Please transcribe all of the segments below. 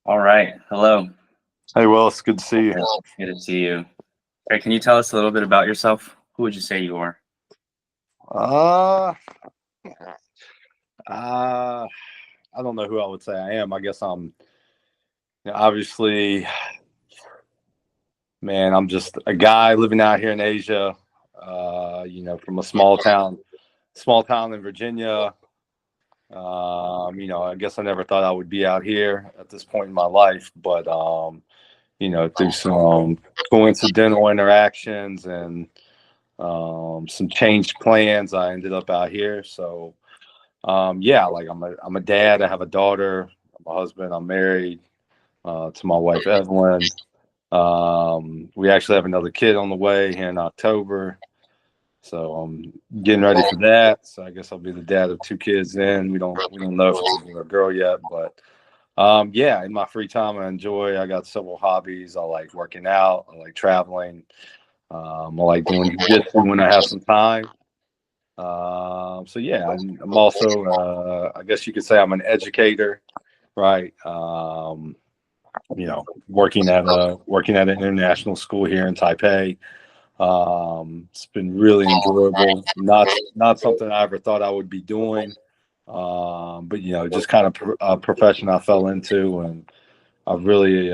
All right. Hello. Hey, Willis, good to see you. Good to see you. Hey, can you tell us a little bit about yourself? Who would you say you are? Uh, uh, I don't know who I would say I am. I guess I'm obviously, man, I'm just a guy living out here in Asia, from a small town in Virginia. I guess I never thought I would be out here at this point in my life, but, through some coincidental interactions and some changed plans, I ended up out here. So, like I'm a dad. I have a daughter. I'm a husband. I'm married to my wife Evelyn. We actually have another kid on the way here in October, so I'm getting ready for that. So I guess I'll be the dad of two kids. Then we don't know if it's a boy or a girl yet, but in my free time I enjoy. I got several hobbies. I like working out. I like traveling. I like doing jiu-jitsu when I have some time. I'm also, I guess you could say I'm an educator, right? Working at an international school here in Taipei. It's been really enjoyable. Not something I ever thought I would be doing, but just kind of a profession I fell into, and I've really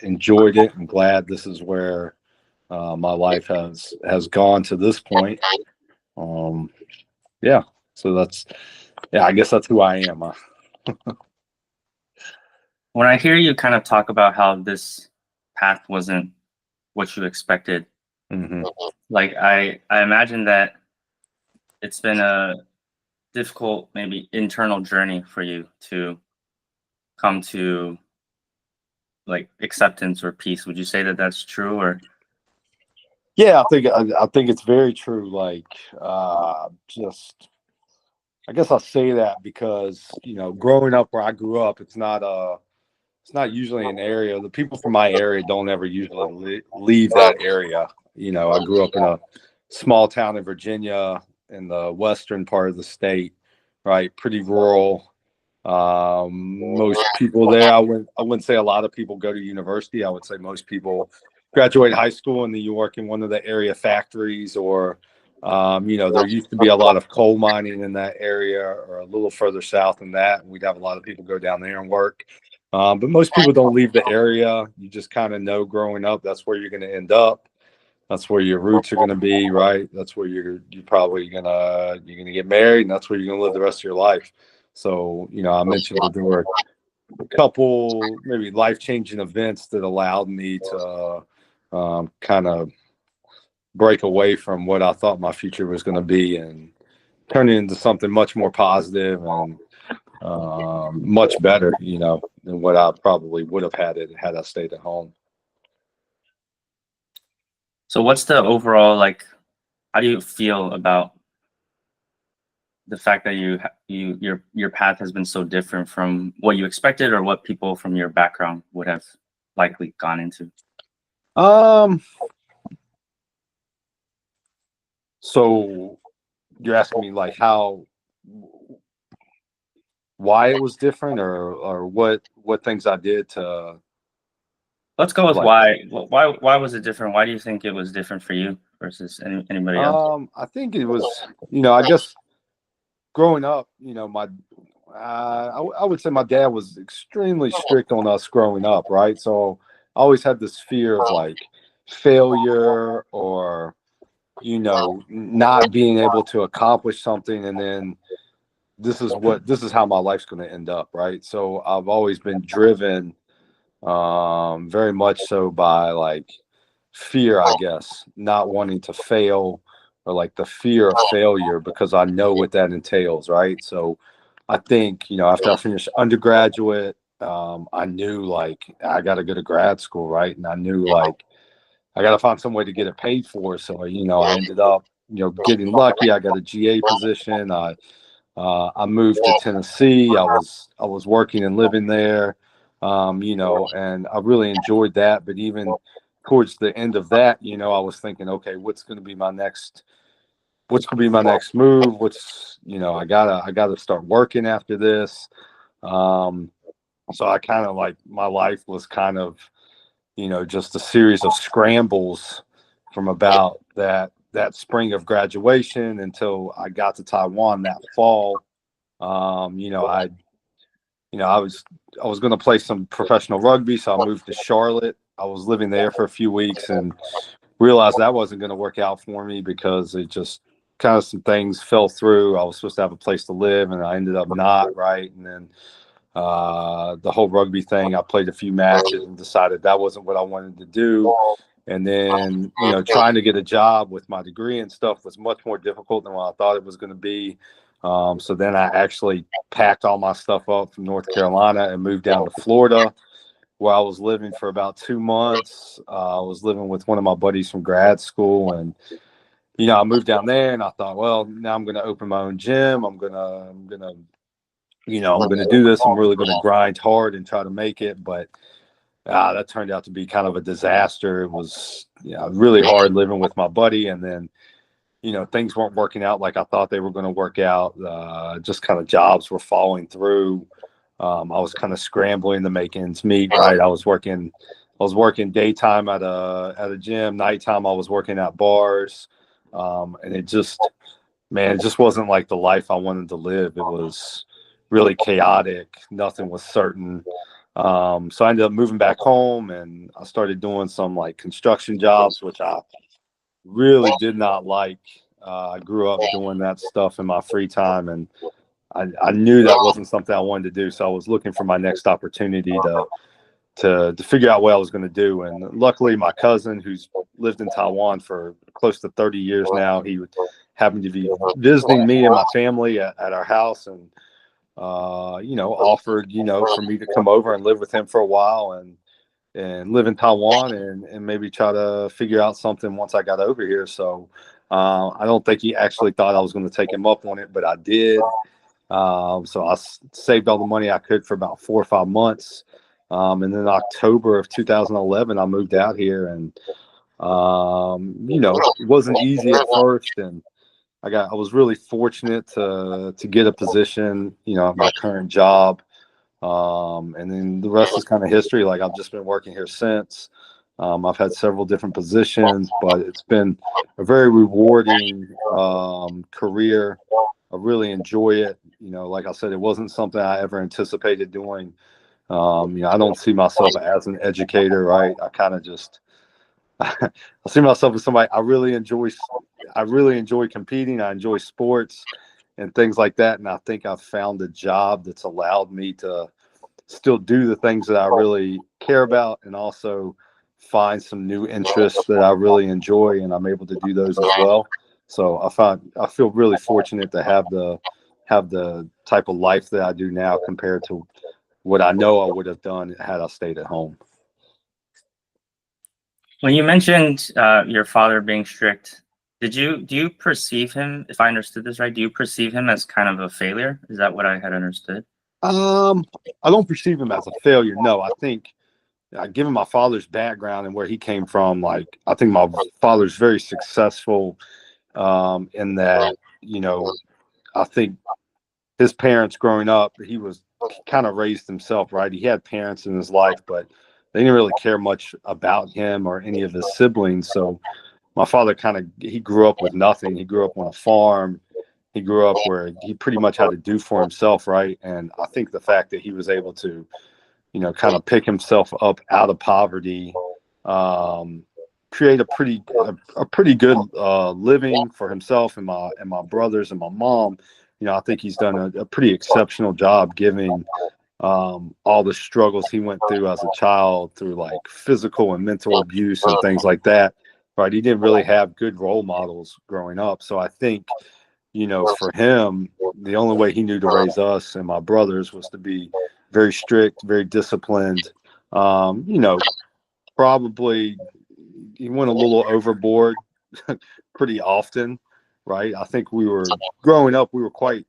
enjoyed it. I'm glad this is where my life has gone to this point. Um, yeah, so I guess that's who I am. When I hear you kind of talk about how this path wasn't what you expected, Mhm. like I imagine that it's been a difficult, maybe internal journey for you to come to like acceptance or peace. Would you say that that's true, or Yeah, I think it's very true. Like, just I guess I'll say that because growing up where I grew up, it's not usually an area. The people from my area don't ever usually leave that area. I grew up in a small town in Virginia in the western part of the state, right? Pretty rural. Most people there, I wouldn't say a lot of people go to university. I would say most people graduate high school and then you work in one of the area factories, or there used to be a lot of coal mining in that area, or a little further south than that. We'd have a lot of people go down there and work. But most people don't leave the area. You just kind of know growing up that's where you're going to end up. That's where your roots are going to be, right? That's where you're probably you're gonna get married, and that's where you're going to live the rest of your life. So, I mentioned that there were a couple maybe life changing events that allowed me to kind of break away from what I thought my future was going to be and turn it into something much more positive and much better, than what I probably would have had I stayed at home. so what's the overall like? How do you feel about the fact that your path has been so different from what you expected or what people from your background would have likely gone into? Um, so you're asking me like why it was different, or what things I did to Let's go with like. why. Why was it different? Why do you think it was different for you versus anybody else? I think it was, I guess growing up, I would say my dad was extremely strict on us growing up, right? So I always had this fear of like failure, or not being able to accomplish something, and then this is how my life's going to end up, right? So I've always been driven, very much so, by like fear, I guess, not wanting to fail, or like the fear of failure, because I know what that entails, right? So I think, after I finished undergraduate, I knew like I got to go to grad school, right? And I knew like I got to find some way to get it paid for. So, I ended up, getting lucky. I got a GA position. I moved to Tennessee. I was working and living there, and I really enjoyed that. But even towards the end of that, I was thinking, okay, what's going to be my next move? I gotta start working after this. Um, So I kind of like my life was kind of, just a series of scrambles from about that spring of graduation until I got to Taiwan that fall. Um, you know, I I was going to play some professional rugby, so I moved to Charlotte. I was living there for a few weeks and realized that wasn't going to work out for me because it just kind of some things fell through. I was supposed to have a place to live, and I ended up not, right. And then the whole rugby thing, I played a few matches and decided that wasn't what I wanted to do. And then, trying to get a job with my degree and stuff was much more difficult than what I thought it was going to be. So then I actually packed all my stuff up from North Carolina and moved down to Florida, where I was living for about 2 months. I was living with one of my buddies from grad school, and I moved down there, and I thought, well, now I'm going to open my own gym. I'm gonna do this. I'm really going to grind hard and try to make it, but that turned out to be kind of a disaster. It was really hard living with my buddy, and then things weren't working out like I thought they were going to work out. Just kind of jobs were falling through. I was kind of scrambling to make ends meet. Right, I was working daytime at a gym. Nighttime, I was working at bars, and it just wasn't like the life I wanted to live. It was really chaotic. Nothing was certain. So I ended up moving back home, and I started doing some like construction jobs, which I really did not like. I grew up doing that stuff in my free time, and I knew that wasn't something I wanted to do. So I was looking for my next opportunity to figure out what I was going to do. And luckily, my cousin, who's lived in Taiwan for close to 30 years now, he happened to be visiting me and my family at our house, and offered for me to come over and live with him for a while and live in Taiwan and maybe try to figure out something once I got over here. So I don't think he actually thought I was going to take him up on it, but I did. So I saved all the money I could for about 4 or 5 months. And then October of 2011, I moved out here, and it wasn't easy at first, and I was really fortunate to get a position, at my current job. And then the rest is kind of history. Like, I've just been working here since. I've had several different positions, but it's been a very rewarding career. I really enjoy it. Like I said, it wasn't something I ever anticipated doing. I don't see myself as an educator, right? I kind of just I see myself as somebody I really enjoy competing. I enjoy sports and things like that, and I think I've found a job that's allowed me to still do the things that I really care about, and also find some new interests that I really enjoy, and I'm able to do those as well. So I feel really fortunate to have the type of life that I do now compared to what I know I would have done had I stayed at home. When you mentioned your father being strict, do you perceive him, if I understood this right, do you perceive him as kind of a failure? Is that what I had understood? I don't perceive him as a failure. No, I think, given my father's background and where he came from, like, I think my father's very successful in that, I think his parents growing up, he was kind of raised himself, right? He had parents in his life, but they didn't really care much about him or any of his siblings. So my father he grew up with nothing. He grew up on a farm. He grew up where he pretty much had to do for himself, right? And I think the fact that he was able to, kind of pick himself up out of poverty, create a pretty good living for himself and my brothers and my mom. I think he's done a pretty exceptional job, giving all the struggles he went through as a child, through like physical and mental abuse and things like that. Right? He didn't really have good role models growing up. So I think, for him, the only way he knew to raise us and my brothers was to be very strict, very disciplined. Probably he went a little overboard pretty often, right? I think we were growing up, we were quite,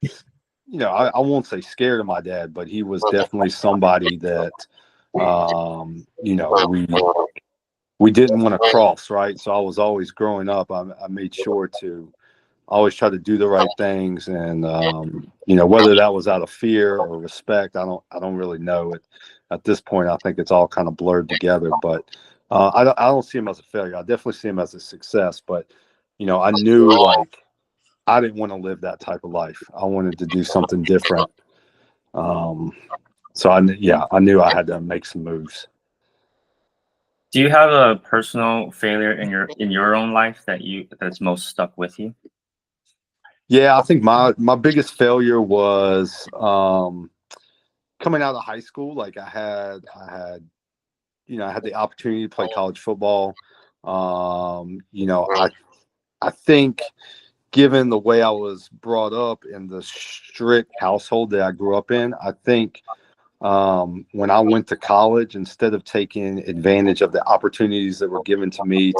I won't say scared of my dad, but he was definitely somebody that, we didn't want to cross, right? So I was always growing up, I made sure to always tried to do the right things. And, you know, whether that was out of fear or respect, I don't really know it at this point. I think it's all kind of blurred together, but I don't see him as a failure. I definitely see him as a success, but, you know, I knew like I didn't want to live that type of life. I wanted to do something different. Um, so I knew I had to make some moves. Do you have a personal failure in your own life that's most stuck with you? Yeah, I think my biggest failure was coming out of high school. Like I had the opportunity to play college football. You know, I think given the way I was brought up in the strict household that I grew up in, I think when I went to college, instead of taking advantage of the opportunities that were given to me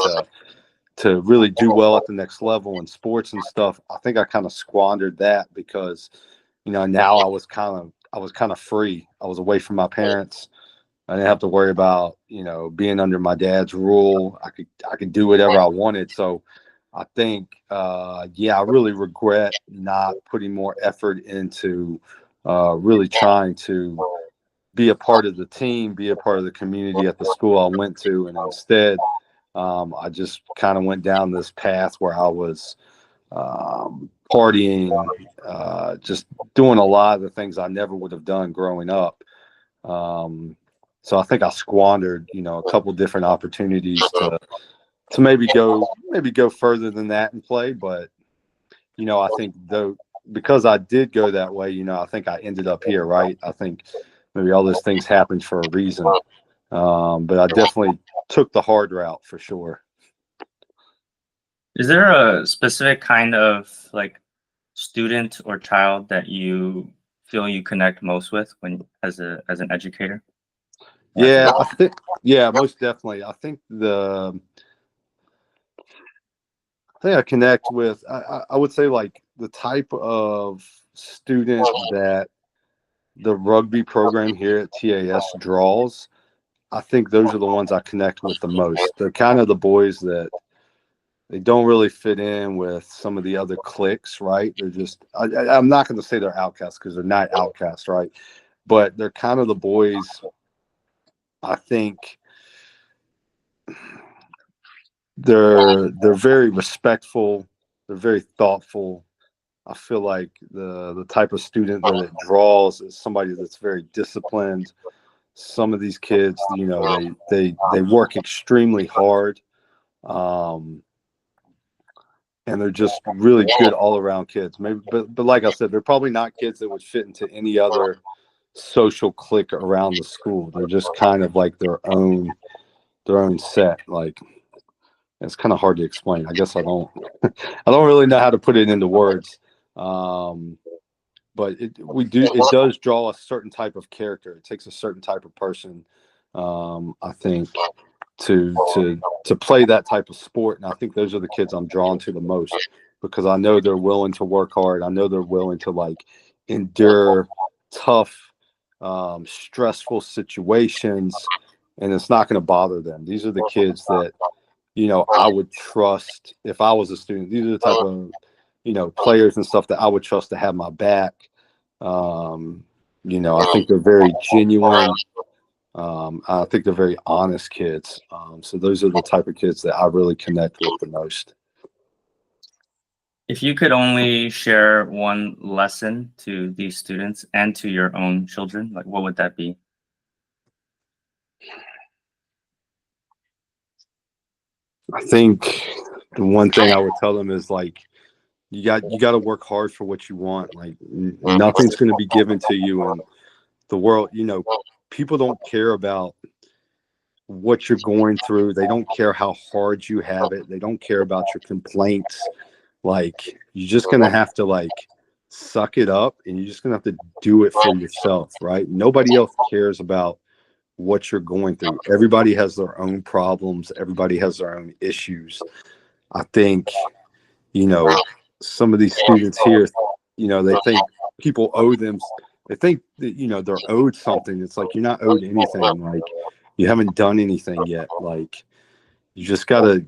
to really do well at the next level in sports and stuff, I think I kind of squandered that because, you know, now I was kind of free. I was away from my parents. I didn't have to worry about, you know, being under my dad's rule. I could do whatever I wanted. So I think yeah, I really regret not putting more effort into really trying to be a part of the team, be a part of the community at the school I went to, and instead I just kind of went down this path where I was partying, just doing a lot of the things I never would have done growing up. So I think I squandered, you know, a couple different opportunities to maybe go further than that and play. But, you know, I think though, because I did go that way, you know, I think I ended up here, right? I think maybe all those things happened for a reason. But I definitely took the hard route for sure. Is there a specific kind of like student or child that you feel you connect most with when as an educator? Yeah, I think, yeah, most definitely. I think I connect with, I would say like the type of student that the rugby program here at TAS draws. I think those are the ones I connect with the most. They're kind of the boys that they don't really fit in with some of the other cliques, right? They're just, I'm not going to say they're outcasts because they're not outcasts, right? But they're kind of the boys, I think they're very respectful. They're very thoughtful. I feel like the type of student that it draws is somebody that's very disciplined. Some of these kids, you know, they work extremely hard, um, and they're just really good all around kids. Maybe, but like I said, they're probably not kids that would fit into any other social clique around the school. They're just kind of like their own set. Like it's kind of hard to explain. I guess I don't I don't really know how to put it into words. Um, but it does draw a certain type of character. It takes a certain type of person, I think, to play that type of sport. And I think those are the kids I'm drawn to the most because I know they're willing to work hard. I know they're willing to like endure tough, stressful situations, and it's not going to bother them. These are the kids that, you know, I would trust if I was a student. These are the type of, you know, players and stuff that I would trust to have my back. Um, you know, I think they're very genuine. I think they're very honest kids. So those are the type of kids that I really connect with the most. If you could only share one lesson to these students and to your own children, like what would that be? I think the one thing I would tell them is like you got to work hard for what you want. Like nothing's going to be given to you in the world. You know, people don't care about what you're going through. They don't care how hard you have it. They don't care about your complaints. Like you're just gonna have to like suck it up and you're just gonna have to do it for yourself, right? Nobody else cares about what you're going through. Everybody has their own problems, everybody has their own issues. I think, you know, some of these students here, you know, they think people owe them, they think that, you know, they're owed something. It's like you're not owed anything. Like you haven't done anything yet. Like you just gotta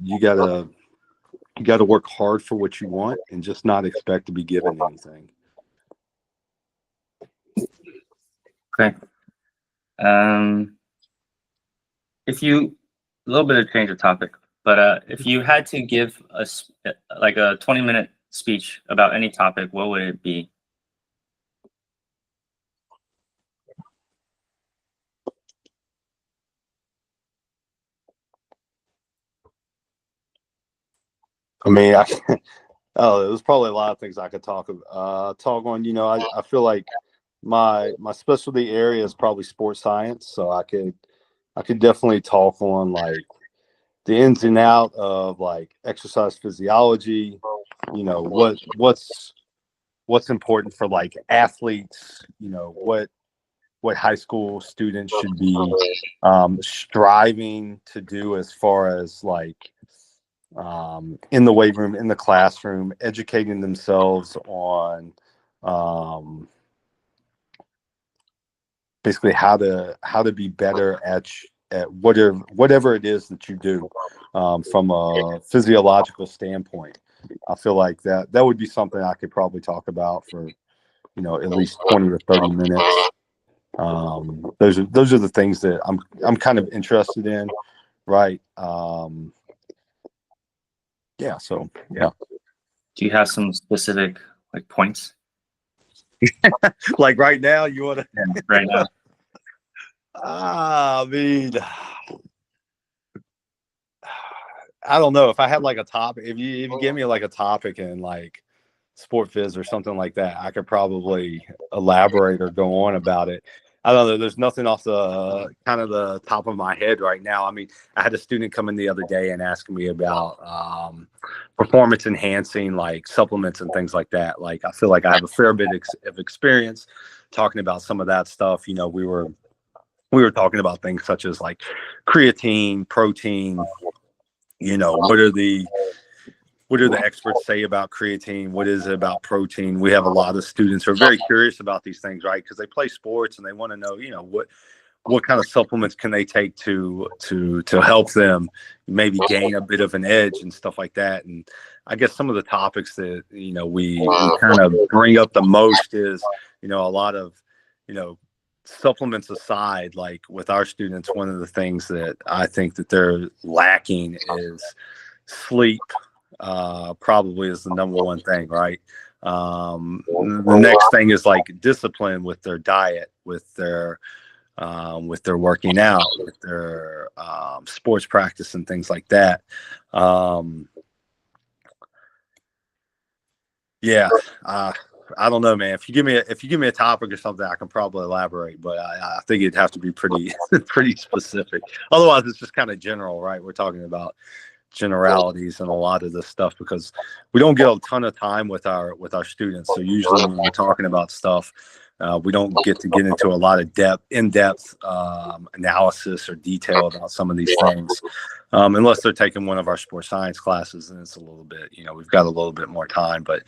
You got to work hard for what you want and just not expect to be given anything. Okay. If you, a little bit of change of topic, but if you had to give us like a 20-minute speech about any topic, what would it be? I mean, there's probably a lot of things I could talk on. You know, I feel like my specialty area is probably sports science, so I could definitely talk on like the ins and out of like exercise physiology. You know, what's important for like athletes. You know, what high school students should be striving to do as far as like in the weight room, in the classroom, educating themselves on basically how to be better at whatever it is that you do from a physiological standpoint. I feel like that would be something I could probably talk about for, you know, at least 20 or 30 minutes. Those are the things that I'm kind of interested in, right? Yeah, so yeah. Do you have some specific like points? Like right now, you want to? Yeah, right now. I mean, I don't know if I had like a topic. If you gave me like a topic in like sport phys or something like that, I could probably elaborate or go on about it. I don't know. There's nothing off the kind of the top of my head right now. I mean, I had a student come in the other day and ask me about performance enhancing like supplements and things like that. Like, I feel like I have a fair bit of experience talking about some of that stuff. You know, we were talking about things such as like creatine, protein. You know, what do the experts say about creatine? What is it about protein? We have a lot of students who are very curious about these things, right? Because they play sports and they want to know, you know, what kind of supplements can they take to help them maybe gain a bit of an edge and stuff like that. And I guess some of the topics that, you know, we kind of bring up the most is, you know, a lot of, you know, supplements aside, like with our students, one of the things that I think that they're lacking is sleep. Probably is the number one thing, right? The next thing is like discipline with their diet, with their working out, with their sports practice and things like that. Yeah, I don't know, man. If you give me a topic or something, I can probably elaborate, but I think it'd have to be pretty pretty specific. Otherwise, it's just kind of general, right? We're talking about generalities and a lot of this stuff because we don't get a ton of time with our students. So usually when we're talking about stuff, we don't get into a lot of in-depth analysis or detail about some of these things, unless they're taking one of our sports science classes, and it's a little bit, you know, we've got a little bit more time. But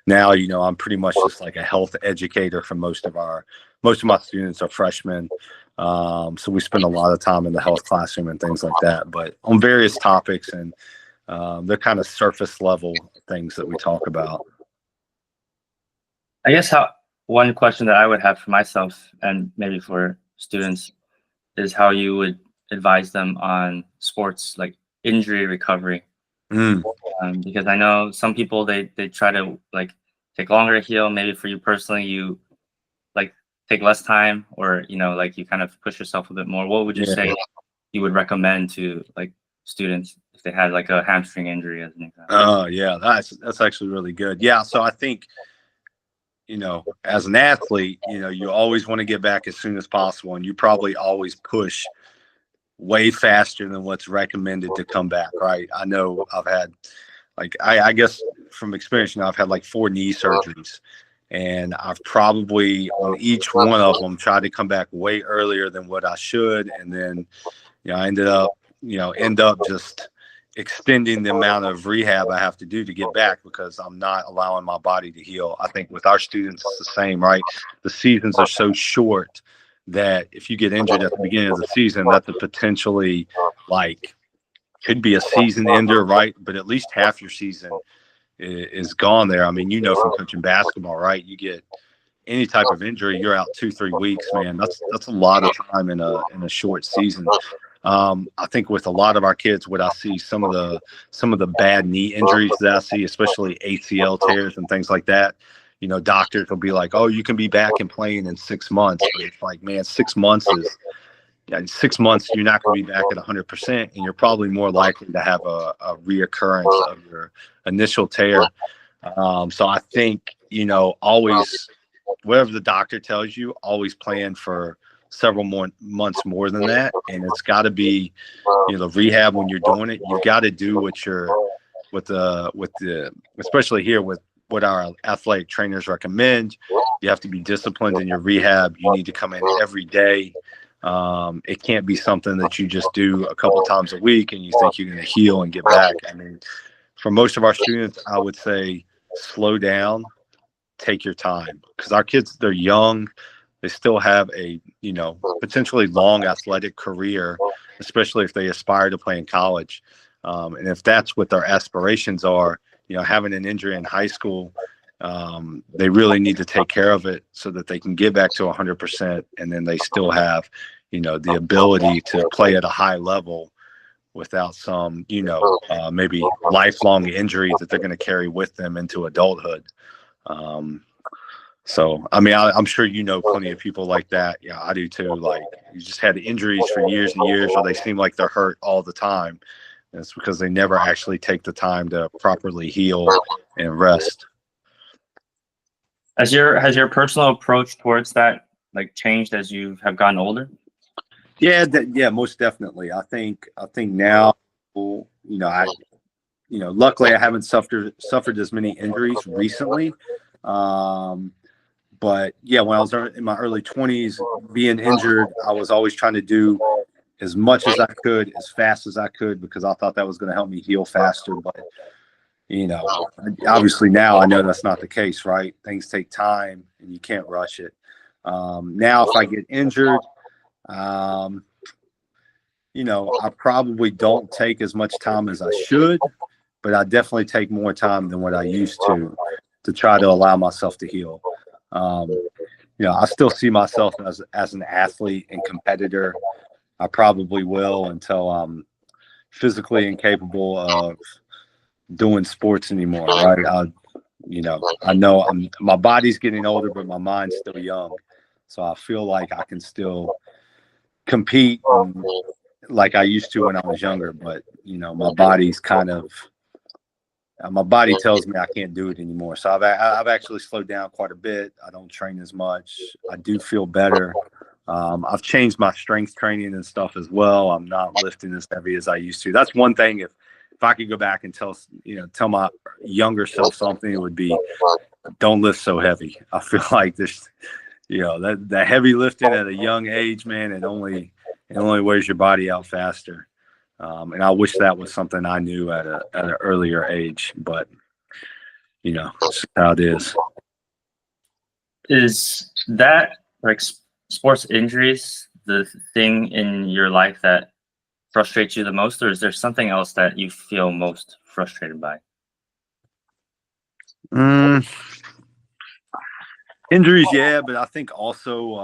now, you know, I'm pretty much just like a health educator for most of my students are freshmen. So we spend a lot of time in the health classroom and things like that, but on various topics, and they're kind of surface level things that we talk about. I guess one question that I would have for myself and maybe for students is how you would advise them on sports, like injury recovery. Because I know some people, they try to like take longer to heal. Maybe for you personally, you like take less time, or, you know, like you kind of push yourself a bit more. What would you say you would recommend to like students if they had like a hamstring injury as an example? Oh yeah, that's actually really good. Yeah, so I think, you know, as an athlete, you know, you always want to get back as soon as possible, and you probably always push way faster than what's recommended to come back, right? I know I've had, like, I guess from experience, you know, I've had like 4 knee surgeries, and I've probably on each one of them tried to come back way earlier than what I should, and then, you know, I end up just extending the amount of rehab I have to do to get back because I'm not allowing my body to heal. I think with our students, it's the same, right? The seasons are so short that if you get injured at the beginning of the season, that's a potentially like could be a season ender, right? But at least half your season is gone there. I mean, from coaching basketball, right? You get any type of injury, you're out 2-3 weeks, man. That's a lot of time in a short season. I think with a lot of our kids, what I see, some of the bad knee injuries that I see, especially ACL tears and things like that. Doctors will be like, "Oh, you can be back and playing in 6 months," but it's like, man, 6 months is 6 months. You're not going to be back at 100%, and you're probably more likely to have a reoccurrence of your initial tear. So I think always, whatever the doctor tells you, always plan for several more months more than that. And it's got to be, the rehab when you're doing it. You've got to do with the especially here with what our athletic trainers recommend. You have to be disciplined in your rehab. You need to come in every day. It can't be something that you just do a couple times a week and you think you're going to heal and get back. I mean, for most of our students, I would say slow down, take your time, because our kids, they're young. They still have a, potentially long athletic career, especially if they aspire to play in college. And if that's what their aspirations are, having an injury in high school, they really need to take care of it so that they can get back to 100%. And then they still have, the ability to play at a high level without some, maybe lifelong injury that they're going to carry with them into adulthood. So, I mean, I'm sure plenty of people like that. Yeah, I do too. Like, you just had injuries for years and years, or they seem like they're hurt all the time. And it's because they never actually take the time to properly heal and rest. Has your personal approach towards that changed as you have gotten older? Yeah, most definitely. I think now, luckily I haven't suffered as many injuries recently. But yeah, when I was in my early 20s, being injured, I was always trying to do as much as I could, as fast as I could, because I thought that was going to help me heal faster. But, obviously now I know that's not the case, right? Things take time and you can't rush it. Now, if I get injured, I probably don't take as much time as I should, but I definitely take more time than what I used to try to allow myself to heal. I still see myself as an athlete and competitor. I probably will until I'm physically incapable of doing sports anymore, right? I know my body's getting older, but my mind's still young. So I feel like I can still compete like I used to when I was younger, but my body's my body tells me I can't do it anymore. So I've actually slowed down quite a bit. I don't train as much. I do feel better. I've changed my strength training and stuff as well. I'm not lifting as heavy as I used to. That's one thing. If I could go back and tell my younger self something, it would be, don't lift so heavy. I feel like this, that heavy lifting at a young age, man, it only wears your body out faster. And I wish that was something I knew at an earlier age, but it's how it is. Is that sports injuries the thing in your life that frustrates you the most, or is there something else that you feel most frustrated by? Injuries, yeah, but I think also,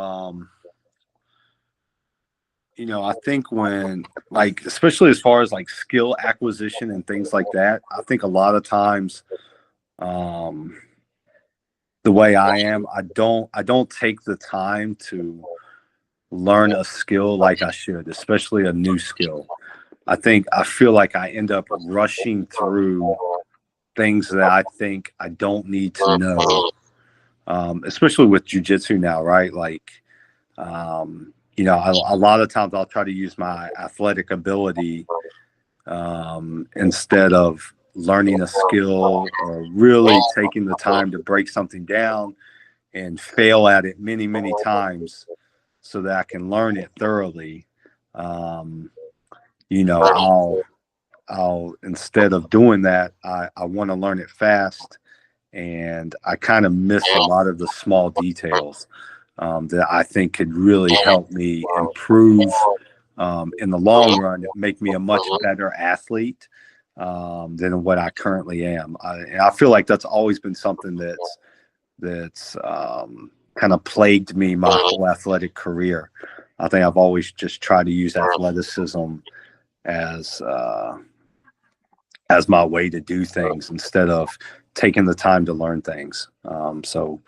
I think when, especially as far as skill acquisition and things like that, I think a lot of times, the way I am, I don't take the time to learn a skill like I should, especially a new skill. I feel like I end up rushing through things that I think I don't need to know, especially with jiu-jitsu now, right? A lot of times I'll try to use my athletic ability instead of learning a skill or really taking the time to break something down and fail at it many, many times so that I can learn it thoroughly. I'll instead of doing that, I want to learn it fast, and I kind of miss a lot of the small details that I think could really help me improve in the long run make me a much better athlete than what I currently am. And I feel like that's always been something that's kind of plagued me my whole athletic career. I think I've always just tried to use athleticism as my way to do things instead of taking the time to learn things. So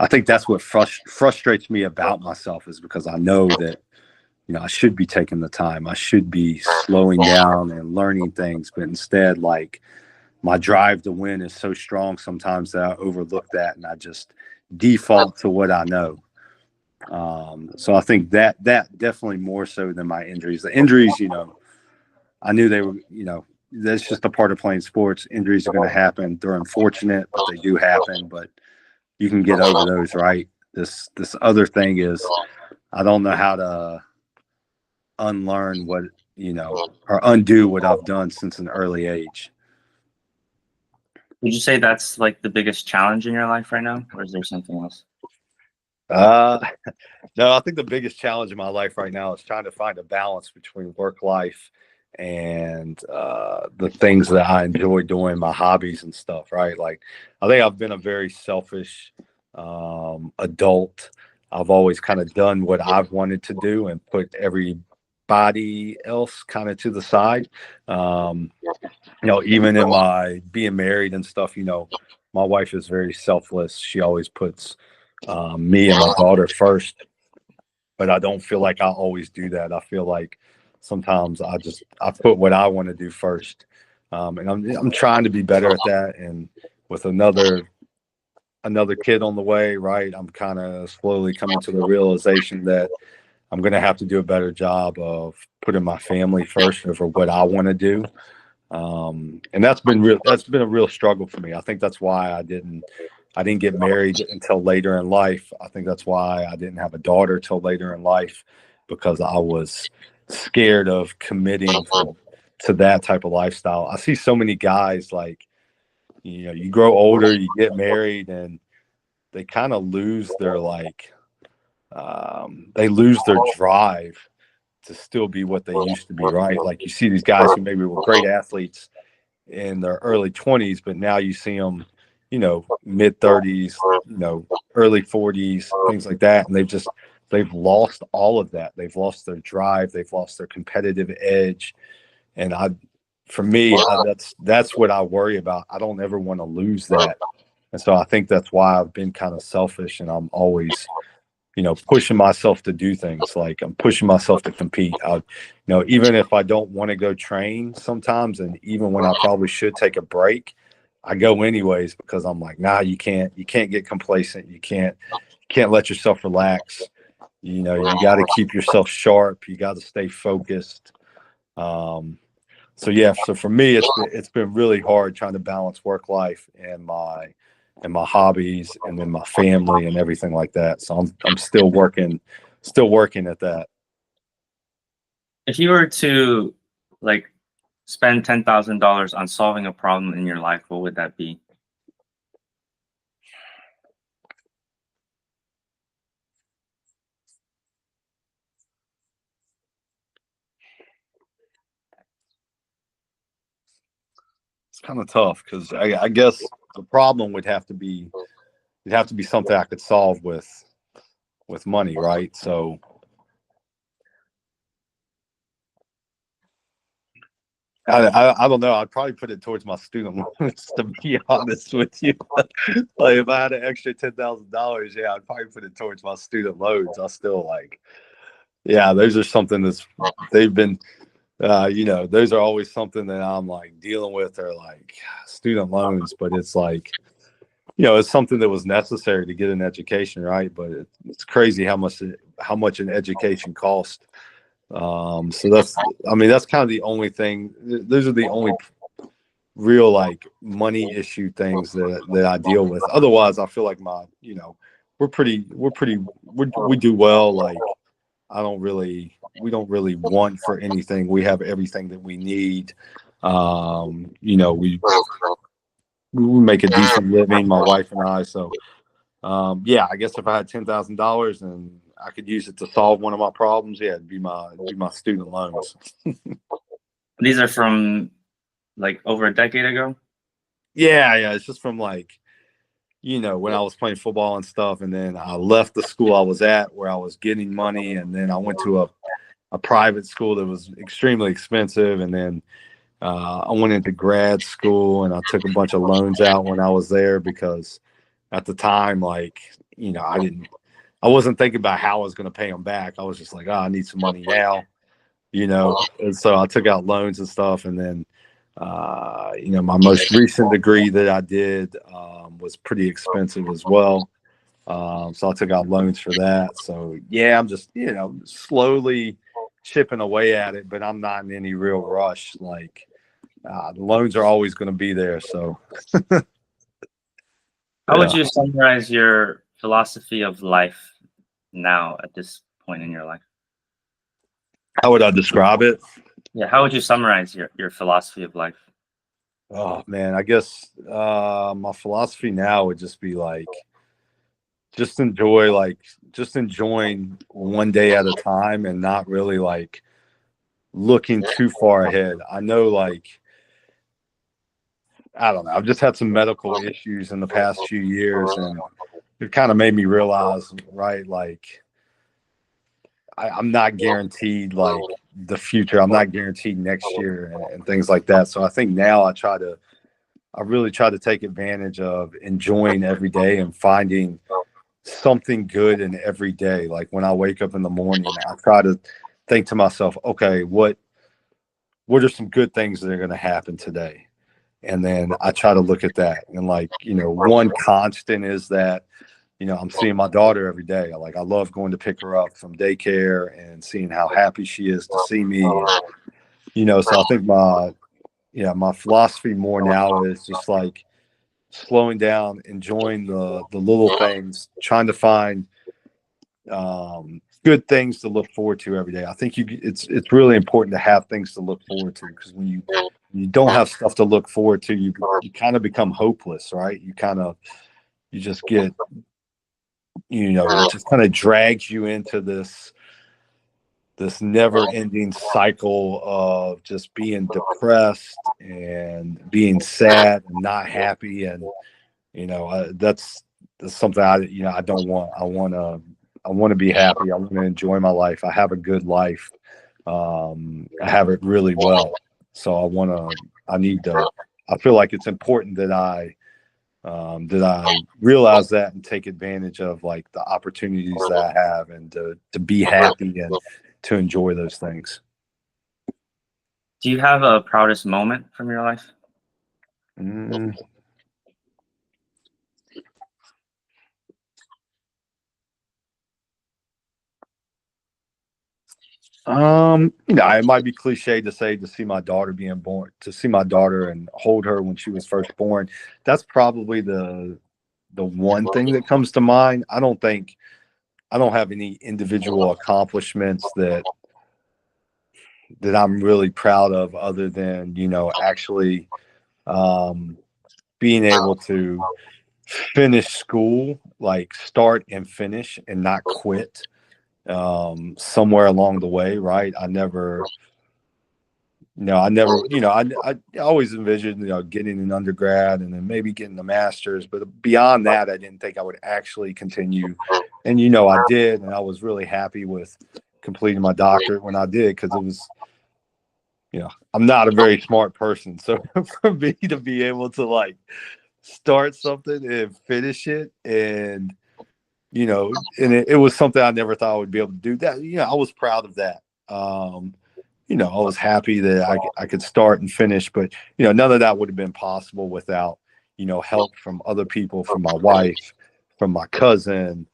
I think that's what frustrates me about myself, is because I know that, I should be taking the time. I should be slowing down and learning things, but instead, like, my drive to win is so strong sometimes that I overlook that and I just default to what I know. So I think that definitely more so than my injuries. The injuries, I knew they were, that's just a part of playing sports. Injuries are going to happen. They're unfortunate, but they do happen. But you can get over those, right? This other thing is, I don't know how to unlearn what, or undo what I've done since an early age. Would you say that's like the biggest challenge in your life right now, or is there something else? No, I think the biggest challenge in my life right now is trying to find a balance between work life and the things that I enjoy doing, my hobbies and stuff, right? Like, I think I've been a very selfish adult. I've always kind of done what I've wanted to do and put everybody else kind of to the side. Even in my being married and stuff, my wife is very selfless. She always puts me and my daughter first, but I don't feel like I always do that. I feel like sometimes I put what I want to do first, and I'm trying to be better at that. And with another kid on the way, right, I'm kind of slowly coming to the realization that I'm going to have to do a better job of putting my family first over what I want to do. And that's been a real struggle for me. I think that's why I didn't get married until later in life. I think that's why I didn't have a daughter till later in life, because I was scared of committing to that type of lifestyle. I see so many guys, like, you grow older, you get married, and they kind of lose their drive to still be what they used to be, right? Like, you see these guys who maybe were great athletes in their early 20s, but now you see them, mid 30s, early 40s, things like that. And they've lost all of that. They've lost their drive. They've lost their competitive edge. And for me, that's what I worry about. I don't ever want to lose that. And so I think that's why I've been kind of selfish, and I'm always, pushing myself to do things. Like, I'm pushing myself to compete. Even if I don't want to go train sometimes, and even when I probably should take a break, I go anyways, because I'm like, nah, you can't get complacent. You can't let yourself relax. You got to keep yourself sharp. You got to stay focused. So for me, it's been really hard trying to balance work life and my hobbies, and then my family and everything like that. So I'm still working at that. If you were to, like, spend $10,000 on solving a problem in your life, what would that be? It's kind of tough, because I guess the problem would have to be something I could solve with money, right? So I don't know. I'd probably put it towards my student loans, to be honest with you. Like, if I had an extra $10,000, yeah, I'd probably put it towards my student loans. I still those are something they've been, those are always something that I'm like dealing with, or like student loans. But it's like, it's something that was necessary to get an education, right? But it's crazy how much an education costs. So that's kind of the only thing. Those are the only real, like, money issue things that I deal with. Otherwise, I feel like we do well. Like, we don't really want for anything. We have everything that we need. We make a decent living, my wife and I. So, I guess if I had $10,000 and I could use it to solve one of my problems, yeah, it'd be my student loans. These are from like over a decade ago. Yeah, it's just from like, when I was playing football and stuff, and then I left the school I was at where I was getting money, and then I went to a private school that was extremely expensive, and then I went into grad school, and I took a bunch of loans out when I was there because at the time, like, I wasn't thinking about how I was going to pay them back. I was just like, I need some money now, and so I took out loans and stuff, and then my most recent degree that I did was pretty expensive as well. So I took out loans for that. So yeah, I'm just, slowly chipping away at it, but I'm not in any real rush. Like the loans are always going to be there. So How would you summarize your philosophy of life now at this point in your life? How would I describe it? Yeah, how would you summarize your philosophy of life? Oh man, I guess my philosophy now would just be like, just enjoying one day at a time and not really like looking too far ahead. I know, like, I don't know. I've just had some medical issues in the past few years, and it kind of made me realize, right, like I'm not guaranteed like the future. I'm not guaranteed next year and things like that. So I think now I really try to take advantage of enjoying every day and finding something good in every day. Like when I wake up in the morning, I try to think to myself, okay, what are some good things that are going to happen today? And then I try to look at that. And like, one constant is that, I'm seeing my daughter every day. Like I love going to pick her up from daycare and seeing how happy she is to see me. And, so I think my philosophy more now is just like slowing down, enjoying the little things, trying to find good things to look forward to every day. I think it's really important to have things to look forward to, because when you don't have stuff to look forward to, you kind of become hopeless, right? You just get, it just kind of drags you into this never-ending cycle of just being depressed and being sad and not happy. And that's something I don't want. I want to be happy. I want to enjoy my life. I have a good life. I have it really well. So I feel like it's important that I realize that and take advantage of like the opportunities that I have, and to be happy and to enjoy those things. Do you have a proudest moment from your life? It might be cliche to say to see my daughter being born, to see my daughter and hold her when she was first born. That's probably the one thing that comes to mind. I don't have any individual accomplishments that I'm really proud of, other than, actually being able to finish school, like start and finish and not quit somewhere along the way, right? I always envisioned, getting an undergrad and then maybe getting a master's, but beyond that, I didn't think I would actually continue. And, I did, and I was really happy with completing my doctorate when I did, because it was, I'm not a very smart person. So for me to be able to like start something and finish it, and, and it was something I never thought I would be able to do that. I was proud of that. I was happy that I could start and finish, but, none of that would have been possible without, help from other people, from my wife, from my cousin,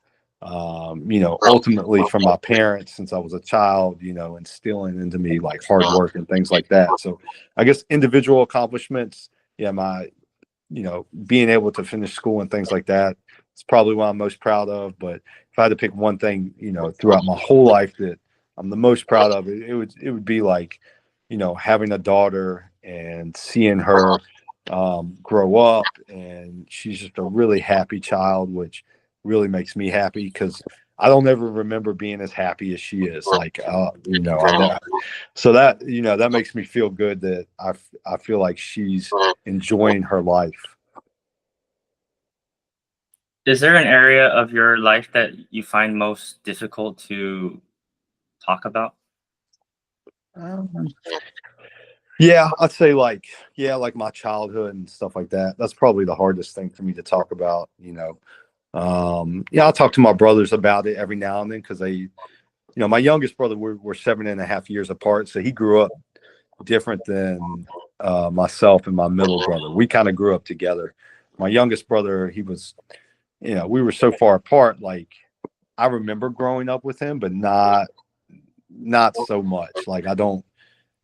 ultimately from my parents, since I was a child, instilling into me like hard work and things like that. So I guess individual accomplishments, being able to finish school and things like that, it's probably what I'm most proud of. But if I had to pick one thing, throughout my whole life that I'm the most proud of, it would be like, having a daughter and seeing her grow up, and she's just a really happy child, which really makes me happy, because I don't ever remember being as happy as she is. Like, so that, that makes me feel good that I feel like she's enjoying her life. Is there an area of your life that you find most difficult to talk about? Um, yeah, I'd say like my childhood and stuff like that. That's probably the hardest thing for me to talk about, I'll talk to my brothers about it every now and then because my youngest brother, we're 7.5 years apart. So he grew up different than myself and my middle brother. We kind of grew up together. My youngest brother, he was, we were so far apart. Like I remember growing up with him, but not so much. Like I don't,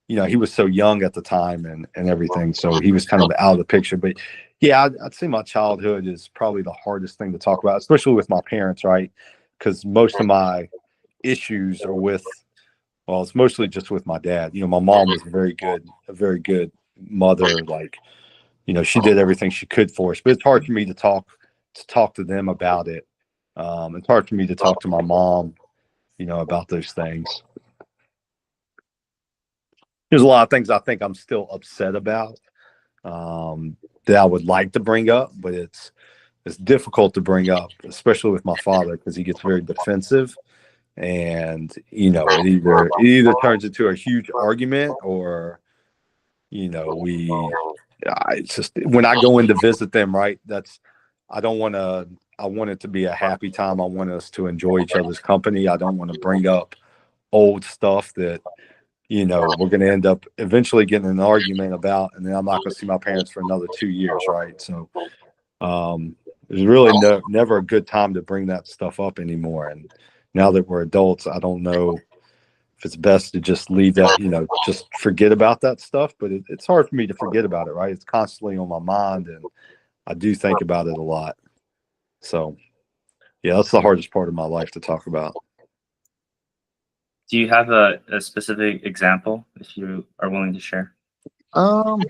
he was so young at the time and everything. So he was kind of out of the picture. But yeah, I'd say my childhood is probably the hardest thing to talk about, especially with my parents, right? Because most of my issues are well, it's mostly just with my dad. My mom was a very good mother. Like, she did everything she could for us, but it's hard for me to talk to them about it. It's hard for me to talk to my mom, about those things. There's a lot of things I think I'm still upset about, that I would like to bring up, but it's difficult to bring up, especially with my father, because he gets very defensive. And it either turns into a huge argument, or we it's just when I go in to visit them, right? I don't want to. I want it to be a happy time. I want us to enjoy each other's company. I don't want to bring up old stuff that we're going to end up eventually getting an argument about, and then I'm not going to see my parents for another 2 years, right? So there's really never a good time to bring that stuff up anymore. And now that we're adults, I don't know if it's best to just leave that, just forget about that stuff. But it's hard for me to forget about it, right? It's constantly on my mind, and I do think about it a lot. So, yeah, that's the hardest part of my life to talk about. Do you have a specific example if you are willing to share? Um,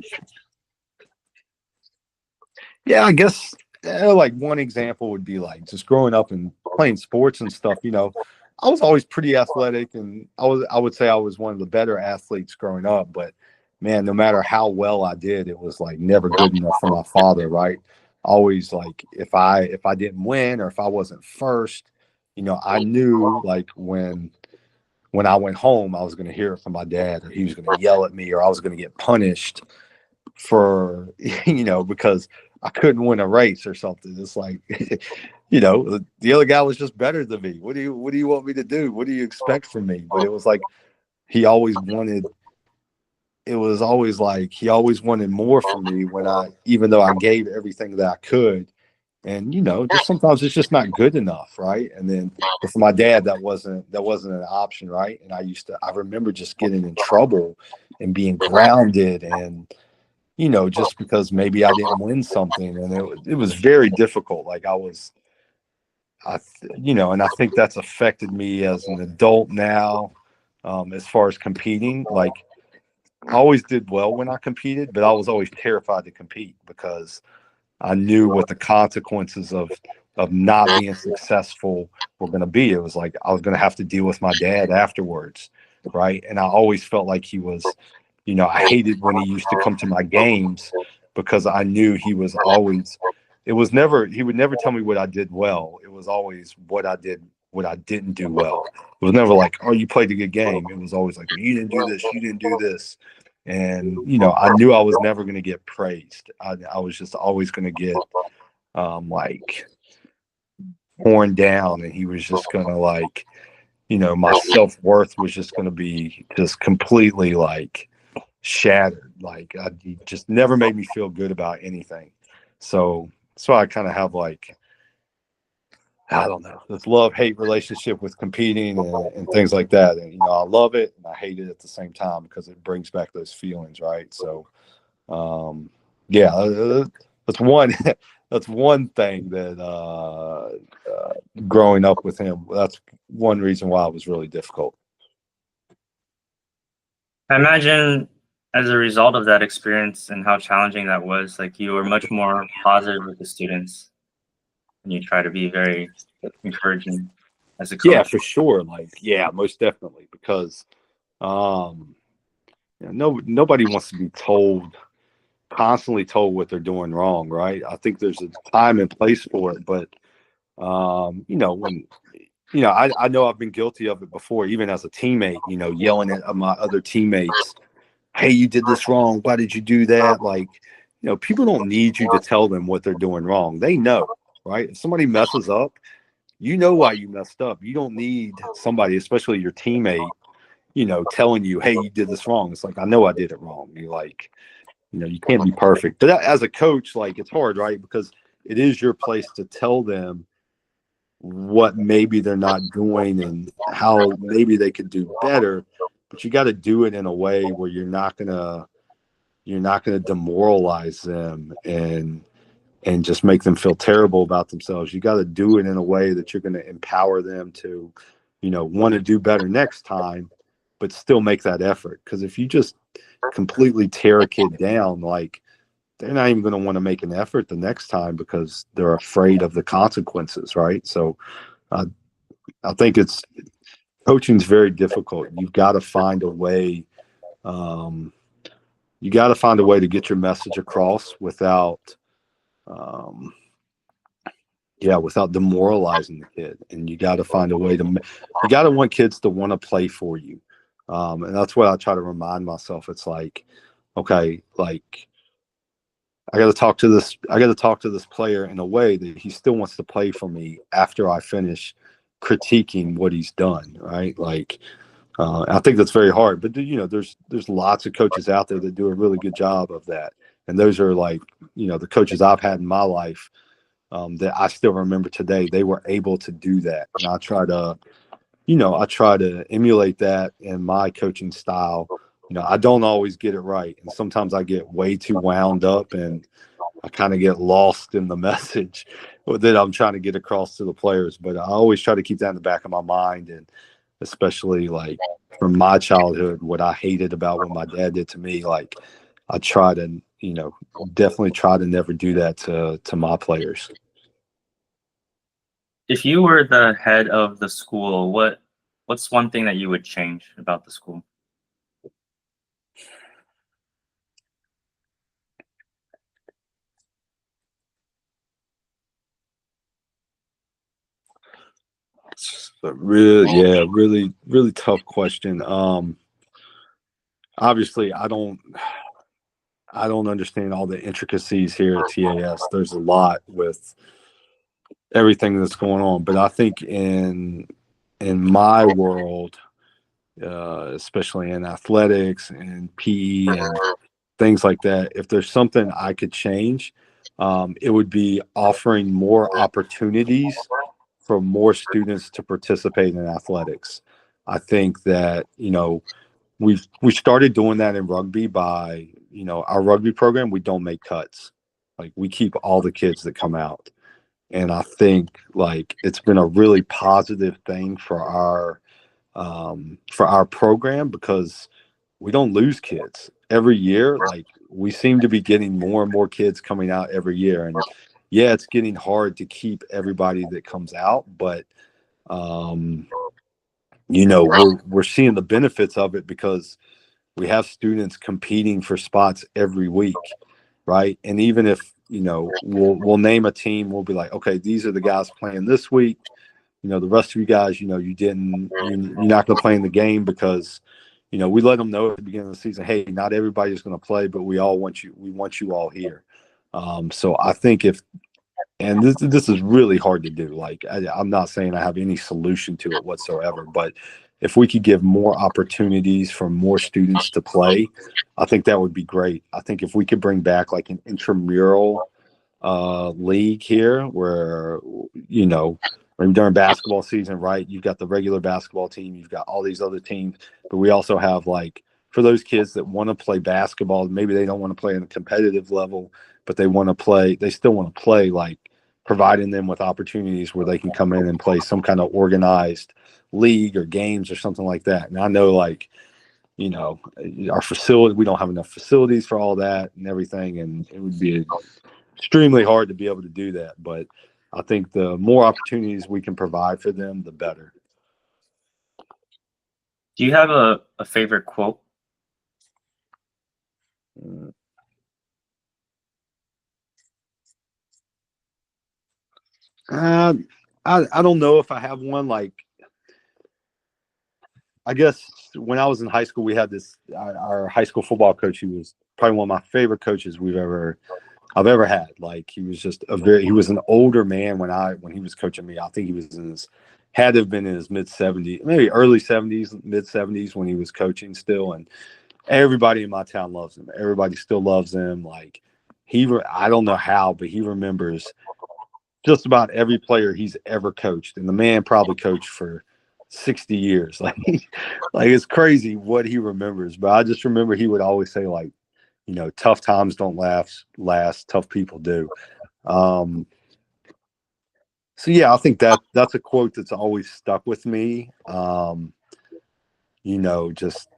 yeah, I guess like one example would be like just growing up and playing sports and stuff. I was always pretty athletic, and I would say I was one of the better athletes growing up. But man, no matter how well I did, it was like never good enough for my father, right? Always like if I didn't win or if I wasn't first, I knew like when I went home, I was going to hear it from my dad, or he was going to yell at me, or I was going to get punished for because I couldn't win a race or something. It's like the other guy was just better than me. What do you want me to do? What do you expect from me? But it was like he always wanted it was always like he always wanted more from me even though I gave everything that I could. And just sometimes it's just not good enough, right? And then for my dad, that wasn't an option, right? And I remember just getting in trouble and being grounded, and just because maybe I didn't win something, and it was very difficult. Like and I think that's affected me as an adult now, as far as competing. Like I always did well when I competed, but I was always terrified to compete because I knew what the consequences of not being successful were going to be. It was like I was going to have to deal with my dad afterwards, right? And I always felt like he was, I hated when he used to come to my games because I knew he was always. He would never tell me what I did well. It was always what I didn't do well. It was never like, oh, you played a good game. It was always like, you didn't do this, you didn't do this. And I knew I was never going to get praised. I was just always going to get like torn down, and he was just going to like, my self-worth was just going to be just completely like shattered. Like he just never made me feel good about anything. So I kind of have like, I don't know, this love-hate relationship with competing and things like that. And I love it and I hate it at the same time because it brings back those feelings, right? So yeah, that's one that's one thing that growing up with him, that's one reason why it was really difficult. I imagine as a result of that experience and how challenging that was, like you were much more positive with the students and you try to be very encouraging. as a Yeah, coach? for sure. Like, yeah, most definitely. Because nobody wants to be constantly told what they're doing wrong, right? I think there's a time and place for it, but when I know I've been guilty of it before, even as a teammate, yelling at my other teammates, hey, you did this wrong. Why did you do that? Like, people don't need you to tell them what they're doing wrong. They know, right? If somebody messes up, you know why you messed up. You don't need somebody, especially your teammate, telling you, hey, you did this wrong. It's like, I know I did it wrong. You're like, you can't be perfect. But as a coach, like, it's hard, right? Because it is your place to tell them what maybe they're not doing and how maybe they could do better. But you got to do it in a way where you're not gonna demoralize them and just make them feel terrible about themselves. You got to do it in a way that you're going to empower them to, want to do better next time, but still make that effort. Because if you just completely tear a kid down, like, they're not even going to want to make an effort the next time because they're afraid of the consequences, right? So uh, I think coaching's very difficult. You've got to find a way. Um, you got to find a way to get your message across um, without demoralizing the kid. And you got to find a way you got to want kids to want to play for you. And that's what I try to remind myself. It's like, okay, like, I got to talk to this player in a way that he still wants to play for me after I finish critiquing what he's done. Right. Like, I think that's very hard, but there's lots of coaches out there that do a really good job of that. And those are like, the coaches I've had in my life, that I still remember today. They were able to do that. And I try to emulate that in my coaching style. I don't always get it right. And sometimes I get way too wound up and I kind of get lost in the message that I'm trying to get across to the players. But I always try to keep that in the back of my mind. And especially like from my childhood, what I hated about what my dad did to me, like, I try to, definitely try to never do that to my players. If you were the head of the school, what's one thing that you would change about the school? Really, really tough question. Obviously, I don't understand all the intricacies here at TAS. There's a lot with everything that's going on, but I think in my world, especially in athletics and PE and things like that, if there's something I could change, it would be offering more opportunities for more students to participate in athletics. I think that, we started doing that in rugby by, our rugby program, we don't make cuts. Like, we keep all the kids that come out. And I think, like, it's been a really positive thing for our program because we don't lose kids every year. Like, we seem to be getting more and more kids coming out every year. And yeah, it's getting hard to keep everybody that comes out, but um, we're seeing the benefits of it because we have students competing for spots every week, right? And even if, we'll name a team, we'll be like, okay, these are the guys playing this week. The rest of you guys, you're not going to play in the game because, we let them know at the beginning of the season, hey, not everybody's going to play, but we want you all here. So I think and this is really hard to do. Like, I'm not saying I have any solution to it whatsoever, but if we could give more opportunities for more students to play, I think that would be great. I think if we could bring back like an intramural league here where, during basketball season, right, you've got the regular basketball team, you've got all these other teams, but we also have, like, for those kids that want to play basketball, maybe they don't want to play in a competitive level, but they still want to play, like, providing them with opportunities where they can come in and play some kind of organized league or games or something like that. And I know, like, our facility, we don't have enough facilities for all that and everything, and it would be extremely hard to be able to do that. But I think the more opportunities we can provide for them, the better. Do you have a favorite quote? Uh, I don't know if I have one. Like, I guess when I was in high school, we had this our high school football coach. He was probably one of my favorite coaches I've ever had. Like, he was just he was an older man when he was coaching me. I think he was had to have been in his mid-70s, maybe early 70s, mid-70s when he was coaching still. And everybody in my town loves him. Everybody still loves him. Like, I don't know how, but he remembers just about every player he's ever coached. And the man probably coached for 60 years. Like it's crazy what he remembers. But I just remember he would always say, like, tough times don't last, tough people do. So yeah, I think that's a quote that's always stuck with me. Just,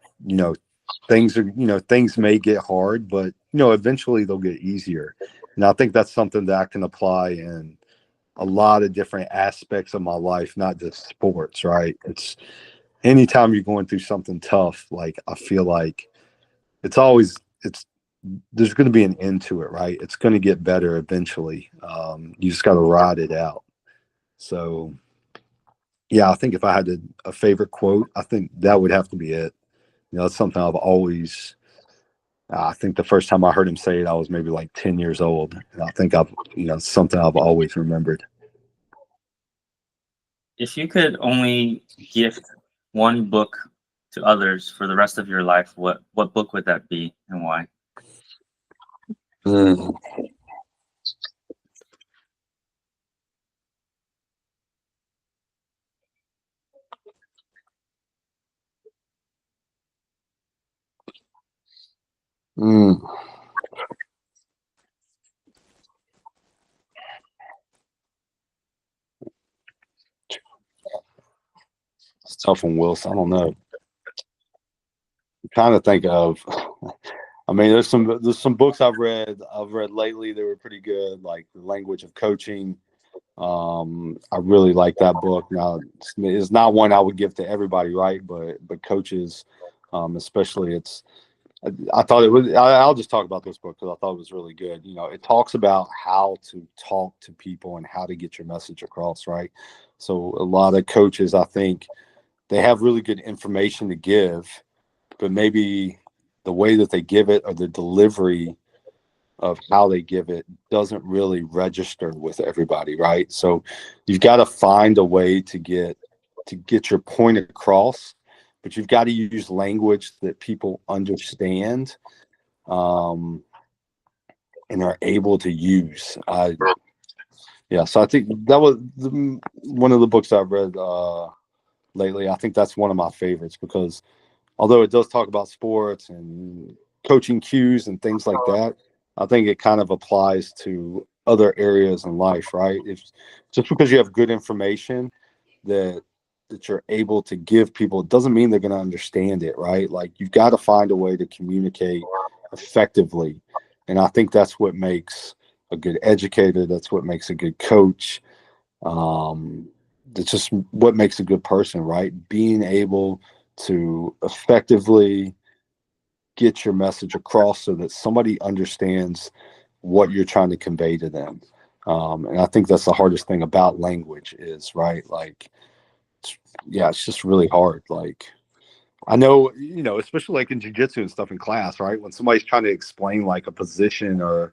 things may get hard, but eventually they'll get easier. And I think that's something that I can apply in a lot of different aspects of my life, not just sports, right? It's anytime you're going through something tough, like, I feel like it's there's going to be an end to it, right? It's going to get better eventually. You just got to ride it out. So yeah, I think if I had a favorite quote, I think that would have to be it. It's something I think the first time I heard him say it, I was maybe like 10 years old. And I think something I've always remembered. If you could only gift one book to others for the rest of your life, what book would that be and why? Mm. Mm. It's tough on Willis. I don't know. I'm trying to think of. I mean, there's some books I've read lately that were pretty good, like The Language of Coaching. I really like that book. Now, it's not one I would give to everybody, right? But coaches, especially, I thought it was. I'll just talk about this book because I thought it was really good. It talks about how to talk to people and how to get your message across, right? So a lot of coaches, I think, they have really good information to give, but maybe the way that they give it or the delivery of how they give it doesn't really register with everybody, right? So you've got to find a way to get your point across, but you've got to use language that people understand, and are able to use. Yeah, so I think that was one of the books I've read lately. I think that's one of my favorites because although it does talk about sports and coaching cues and things like that, I think it kind of applies to other areas in life, right? If just because you have good information that you're able to give people, it doesn't mean they're going to understand it, right? Like, you've got to find a way to communicate effectively. And I think that's what makes a good educator. That's what makes a good coach. It's just what makes a good person, right? Being able to effectively get your message across so that somebody understands what you're trying to convey to them. And I think that's the hardest thing about language is, right? Like, it's just really hard. Like, I know, especially like in jiu-jitsu and stuff in class, right? When somebody's trying to explain like a position or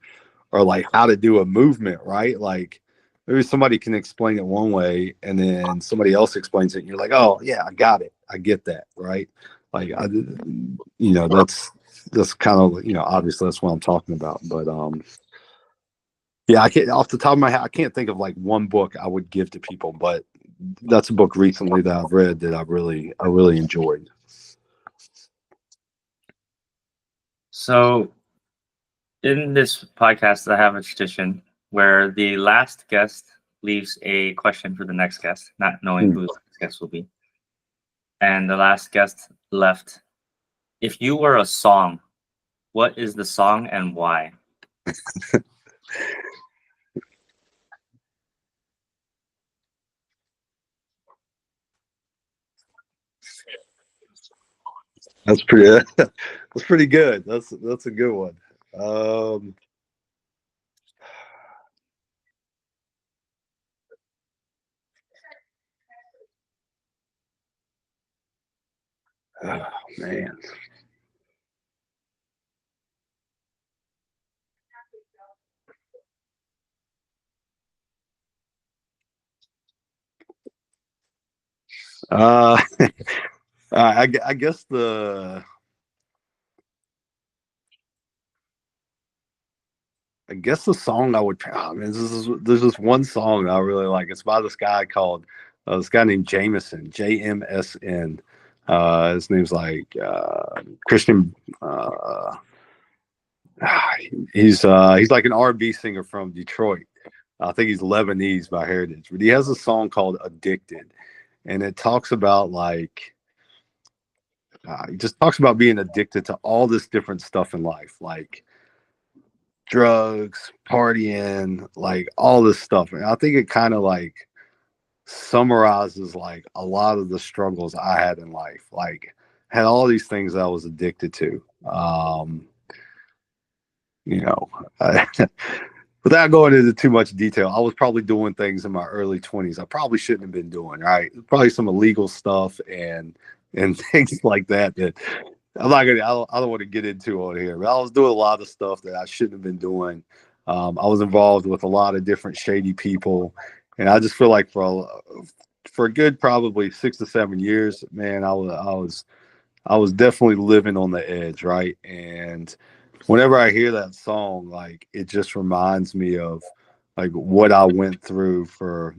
like how to do a movement, right? Like, maybe somebody can explain it one way and then somebody else explains it and you're like, oh yeah, I got it. I get that. Right. Like, that's kind of, obviously that's what I'm talking about. But yeah, I can't, off the top of my head, I can't think of like one book I would give to people, but that's a book recently that I've read that I really enjoyed. So in this podcast, I have a tradition where the last guest leaves a question for the next guest, not knowing who the next guest will be. And the last guest left. If you were a song, what is the song and why? That's pretty. That's pretty good. That's a good one. Um, oh, man. Uh, I guess the song I would. Oh, man, there's this one song I really like. It's by this guy called this guy named Jameson, JMSN. His name's like Christian. He's like an R&B singer from Detroit. I think he's Lebanese by heritage, but he has a song called "Addicted," and it talks about like he just talks about being addicted to all this different stuff in life, like drugs, partying, like all this stuff. And I think it kind of like summarizes like a lot of the struggles I had in life. Like had all these things I was addicted to. You know, without going into too much detail, I was probably doing things in my early 20s I probably shouldn't have been doing, right? Probably some illegal stuff and things like that that I'm not gonna I don't want to get into on here, but I was doing a lot of stuff that I shouldn't have been doing. I was involved with a lot of different shady people, and I just feel like for a good probably 6 to 7 years, man, I was definitely living on the edge, right? And whenever I hear that song, like it just reminds me of like what I went through for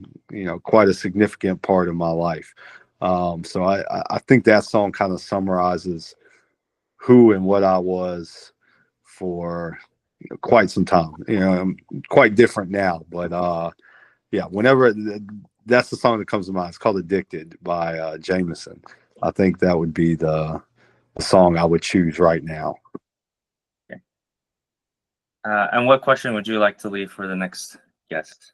quite a significant part of my life. So I think that song kind of summarizes who and what I was for quite some time. I'm quite different now, but yeah, whenever that's the song that comes to mind. It's called "Addicted" by Jameson. I think that would be the song I would choose right now. Okay. And what question would you like to leave for the next guest?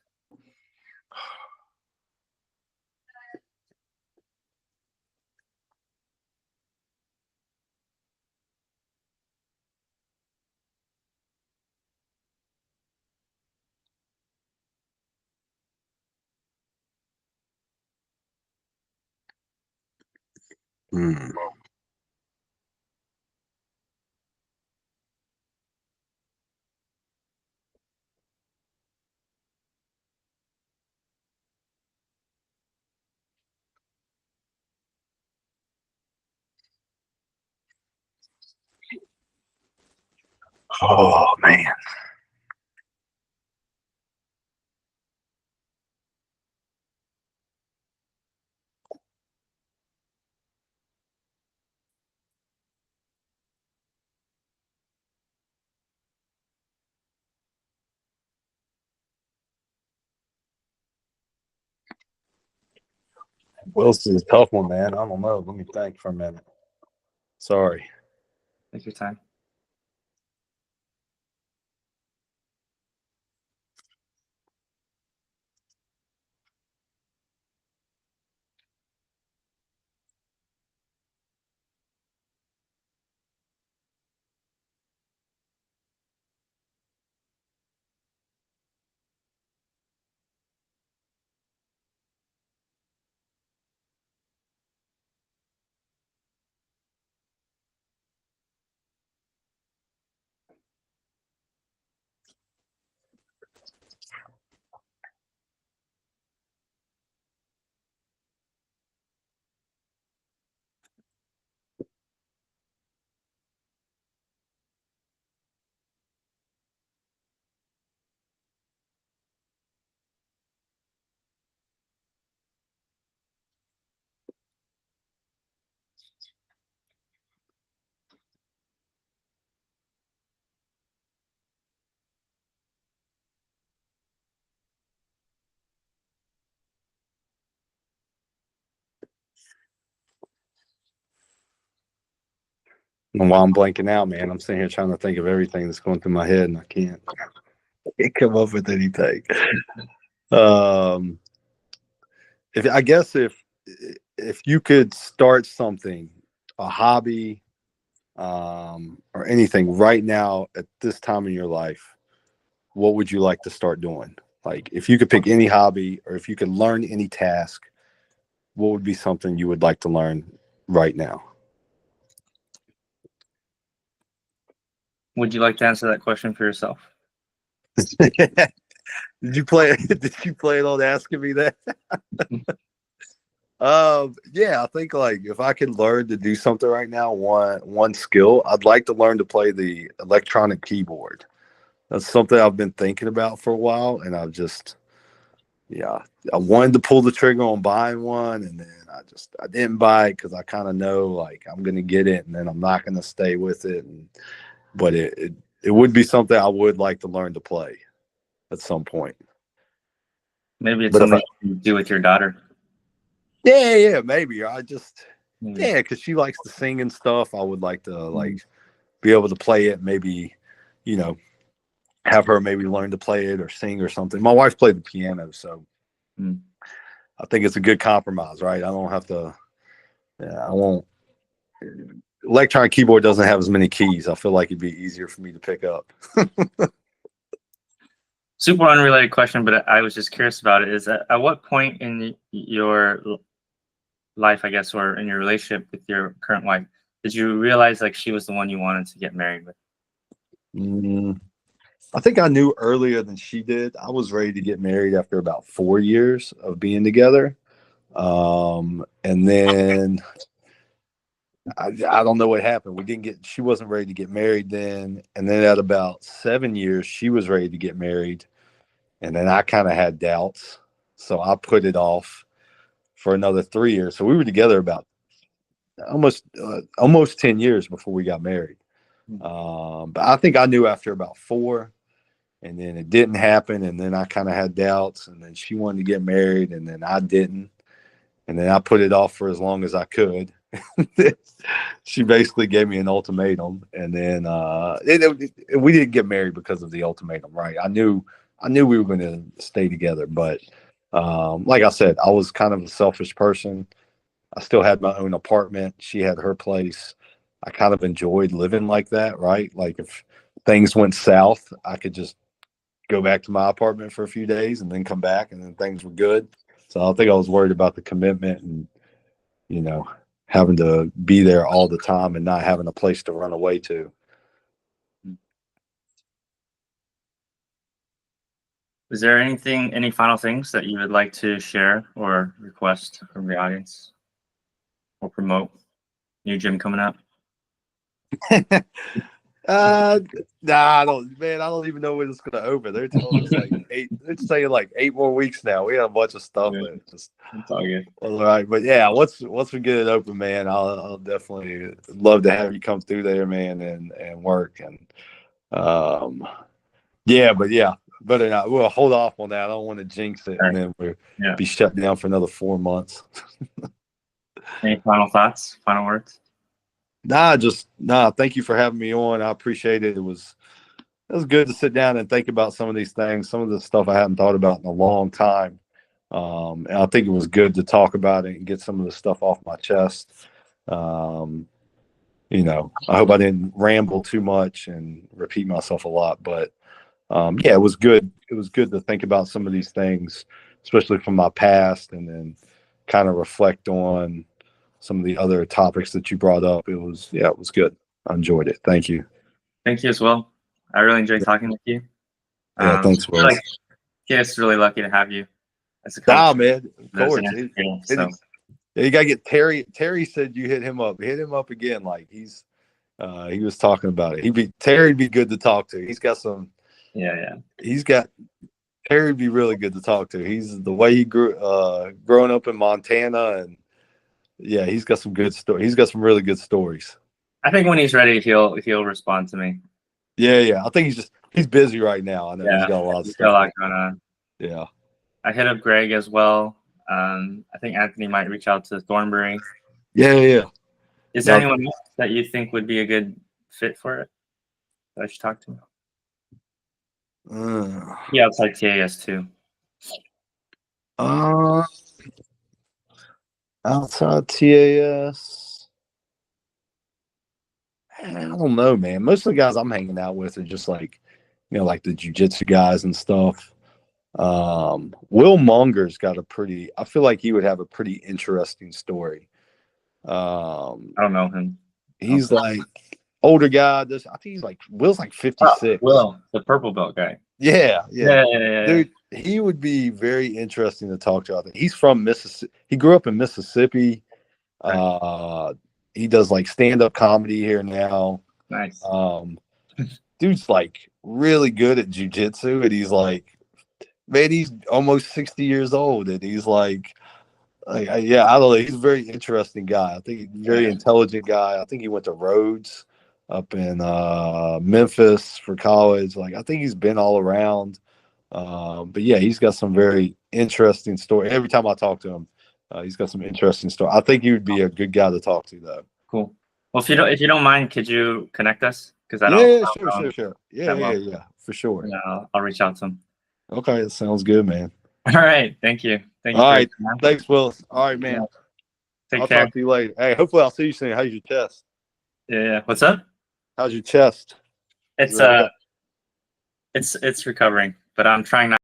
Hmm. Oh man. Willis is a tough one, man. I don't know. Let me think for a minute. Sorry. Take your time. While I'm blanking out, man, I'm sitting here trying to think of everything that's going through my head, and I can't come up with anything. Um, if I guess if you could start something, a hobby, or anything right now at this time in your life, what would you like to start doing? Like, if you could pick any hobby or if you could learn any task, what would be something you would like to learn right now? Would you like to answer that question for yourself? Did you play? Did you plan on asking me that? Yeah, I think like if I could learn to do something right now, one skill, I'd like to learn to play the electronic keyboard. That's something I've been thinking about for a while, and yeah, I wanted to pull the trigger on buying one, and then I didn't buy it because I kind of know like I'm gonna get it, and then I'm not gonna stay with it. But it would be something I would like to learn to play at some point. Maybe it's But if I, something you can do with your daughter. yeah, maybe Maybe. yeah, because she likes to sing and stuff. I would like to like be able to play it. Maybe, you know, have her maybe learn to play it or sing or something. My wife played the piano, so Mm. I think it's a good compromise, right? I don't have to. Yeah, I won't. Electronic keyboard doesn't have as many keys. I feel like it'd be easier for me to pick up. Super unrelated question, but I was just curious about it. Is at what point in your life, I guess, or in your relationship with your current wife, did you realize like she was the one you wanted to get married with? Mm, I think I knew earlier than she did. I was ready to get married after about 4 years of being together. And then I don't know what happened. She wasn't ready to get married then. And then at about 7 years, she was ready to get married. And then I kind of had doubts. So I put it off for another 3 years. So we were together about almost 10 years before we got married. But I think I knew after about 4, and then it didn't happen. And then I kind of had doubts, and then she wanted to get married, and then I didn't. And then I put it off for as long as I could. She basically gave me an ultimatum, and then we didn't get married because of the ultimatum, right? I knew we were going to stay together, but like I said, I was kind of a selfish person. I still had my own apartment. She had her place. I kind of enjoyed living like that, right? Like if things went south, I could just go back to my apartment for a few days and then come back, and then things were good. So I think I was worried about the commitment and, you know, having to be there all the time and not having a place to run away to. Is there any final things that you would like to share or request from the audience or promote? New gym coming up. Nah, I don't even know when it's gonna open. They're telling us like they're saying like 8 more weeks now. We had a bunch of stuff Yeah, that just it's all good. all right. But yeah, once we get it open, man, I'll definitely love to have you come through there, man, and work. And yeah, but yeah, better not. We'll hold off on that. I don't want to jinx it, All and right. then we'll Yeah. be shut down for another 4 months. Any final thoughts? Final words? Nah. Thank you for having me on. I appreciate it. It was good to sit down and think about some of these things, some of the stuff I hadn't thought about in a long time. And I think it was good to talk about it and get some of the stuff off my chest. Um, I hope I didn't ramble too much and repeat myself a lot, but yeah, it was good. It was good to think about some of these things, especially from my past, and then kind of reflect on some of the other topics that you brought up. It was good. I enjoyed it. Thank you. Thank you as well. I really enjoyed talking with you. Yeah, I thanks, feel Willis. like Kiss really lucky to have you as a Nah, coach. man, of As an course. educator. So Yeah, you gotta get Terry. Terry said you hit him up. Hit him up again. Like he was talking about it. Terry'd be good to talk to. yeah. He's got Terry'd be really good to talk to. He's the way he growing up in Montana, and yeah, he's got some good story. He's got some really good stories. I think when he's ready, he'll respond to me. Yeah. I think he's busy right now. I know he's Yeah, got a lot of he's got a stuff lot going on. Yeah. I hit up Greg as well. I think Anthony might reach out to Thornbury. Yeah. Is there No, anyone else that you think would be a good fit for it that I should talk to? Yeah, outside TAS too. uh, outside TAS. I don't know, man. Most of the guys I'm hanging out with are just like, like the jujitsu guys and stuff. Will Monger's got I feel like he would have a pretty interesting story. I don't know him. He's like older guy. I think Will's like 56. Will, the purple belt guy. Yeah. Yeah. Dude, he would be very interesting to talk to. I think he's from Mississippi. He grew up in Mississippi. He does like stand-up comedy here now. Nice. Dude's like really good at jujitsu, and he's like, man, he's almost 60 years old, and he's like yeah, I don't know. He's a very interesting guy. I think he's a very intelligent guy. I think he went to Rhodes up in Memphis for college. Like, I think he's been all around. But yeah, he's got some very interesting story. Every time I talk to him, he's got some interesting story. I think he would be a good guy to talk to, though. Cool. Well, if you don't mind, could you connect us? Because I don't. Sure. Yeah, for sure. Yeah, I'll reach out to him. Okay, that sounds good, man. All right, thank you. All right, thanks, Willis. All right, man. Yeah. I'll talk to you later. Hey, hopefully I'll see you soon. How's your chest? Yeah. What's up? How's your chest? It's recovering, but I'm trying not